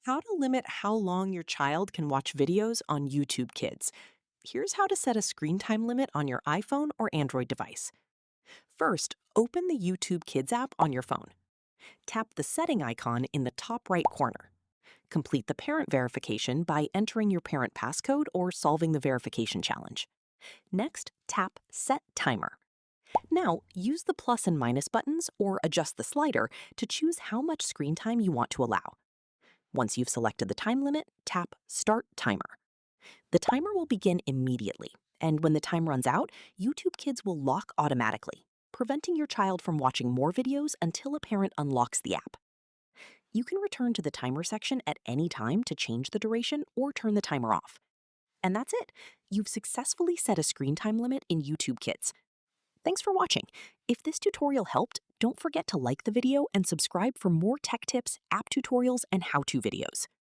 How to limit how long your child can watch videos on YouTube Kids. Here's how to set a screen time limit on your iPhone or Android device. First, open the YouTube Kids app on your phone. Tap the setting icon in the top right corner. Complete the parent verification by entering your parent passcode or solving the verification challenge. Next, tap Set Timer. Now, use the plus and minus buttons or adjust the slider to choose how much screen time you want to allow. Once you've selected the time limit, tap Start Timer. The timer will begin immediately, and when the time runs out, YouTube Kids will lock automatically, preventing your child from watching more videos until a parent unlocks the app. You can return to the timer section at any time to change the duration or turn the timer off. And that's it. You've successfully set a screen time limit in YouTube Kids. Thanks for watching. If this tutorial helped, don't forget to like the video and subscribe for more tech tips, app tutorials, and how-to videos.